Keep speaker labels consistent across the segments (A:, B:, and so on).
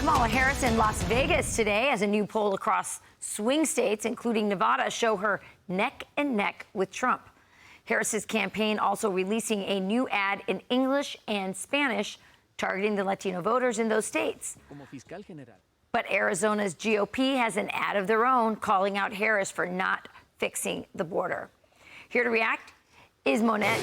A: Kamala Harris in Las Vegas today as a new poll across swing states, including Nevada, show her neck and neck with Trump. Harris's campaign also releasing a new ad in English and Spanish targeting the Latino voters in those states. But Arizona's GOP has an ad of their own calling out Harris for not fixing the border. Here to react is Monet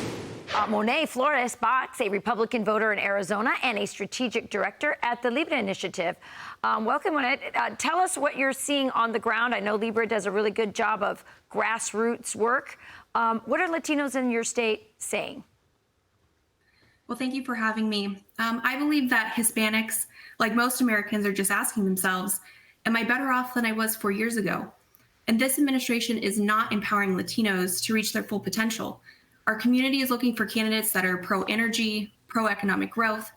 A: Flores-Bacs, a Republican voter in Arizona and a strategic director at the LIBRE Initiative. Welcome, Monet. Tell us what you're seeing on the ground. I know LIBRE does a really good job of grassroots work. What are Latinos in your state saying?
B: Well, thank you for having me. I believe that Hispanics, like most Americans, are just asking themselves, am I better off than I was 4 years ago? And this administration is not empowering Latinos to reach their full potential. Our community is looking for candidates that are pro-energy, pro-economic growth,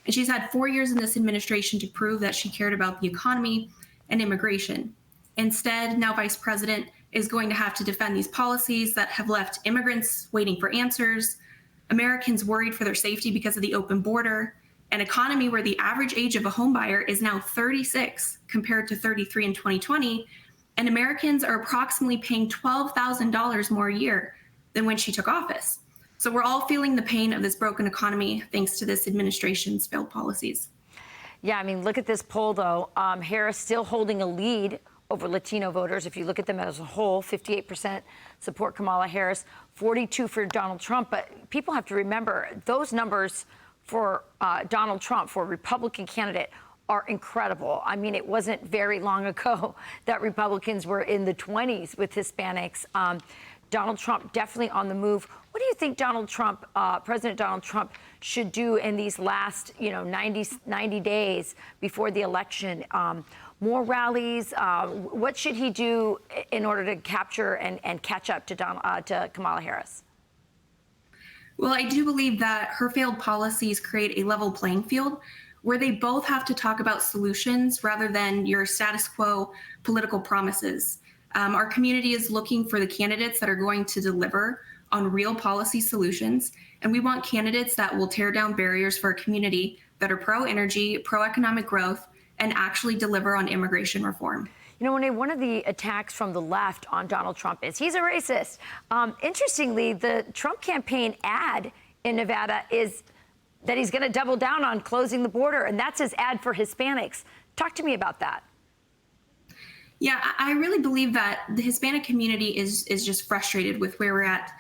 B: and she's had 4 years in this administration to prove that she cared about the economy and immigration. Instead, now Vice President is going to have to defend these policies that have left immigrants waiting for answers, Americans worried for their safety because of the open border, an economy where the average age of a home buyer is now 36 compared to 33 in 2020, and Americans are approximately paying $12,000 more a year than when she took office. So we're all feeling the pain of this broken economy thanks to this administration's failed policies.
A: Yeah, I mean, look at this poll, though. Harris still holding a lead over Latino voters. If you look at them as a whole, 58% support Kamala Harris, 42% for Donald Trump. But people have to remember those numbers for Donald Trump, for a Republican candidate, are incredible. I mean, it wasn't very long ago that Republicans were in the 20s with Hispanics. Donald Trump definitely on the move. What do you think Donald Trump, President Donald Trump, should do in these last, 90 days before the election? More rallies. What should he do in order to capture and catch up to Kamala Harris?
B: Well, I do believe that her failed policies create a level playing field where they both have to talk about solutions rather than your status quo political promises. Our community is looking for the candidates that are going to deliver on real policy solutions, and we want candidates that will tear down barriers for our community that are pro-energy, pro-economic growth, and actually deliver on immigration reform.
A: You know, one of the attacks from the left on Donald Trump is he's a racist. Interestingly, the Trump campaign ad in Nevada is that he's going to double down on closing the border, and that's his ad for Hispanics. Talk to me about that.
B: Yeah, I really believe that the Hispanic community is just frustrated with where we're at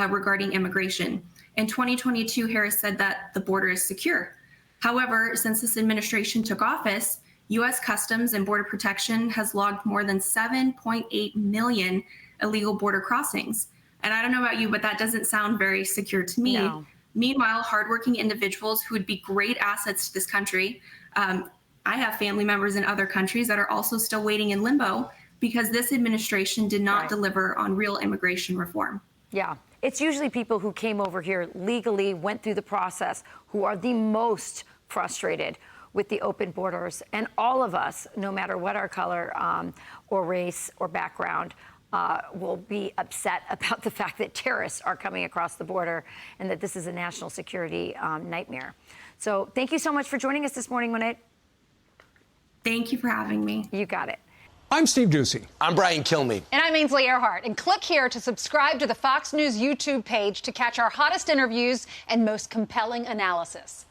B: regarding immigration. In 2022, Harris said that the border is secure. However, since this administration took office, U.S. Customs and Border Protection has logged more than 7.8 million illegal border crossings. And I don't know about you, but that doesn't sound very secure to me. No. Meanwhile, hardworking individuals who would be great assets to this country, I have family members in other countries that are also still waiting in limbo because this administration did not deliver on real immigration reform.
A: Yeah, it's usually people who came over here legally, went through the process, who are the most frustrated with the open borders. And all of us, no matter what our color or race or background, will be upset about the fact that terrorists are coming across the border and that this is a national security nightmare. So thank you so much for joining us this morning, Monet.
B: Thank you for having me.
A: You got it.
C: I'm Steve Ducey.
D: I'm Brian Kilmeade.
E: And I'm Ainsley Earhart. And click here to subscribe to the Fox News YouTube page to catch our hottest interviews and most compelling analysis.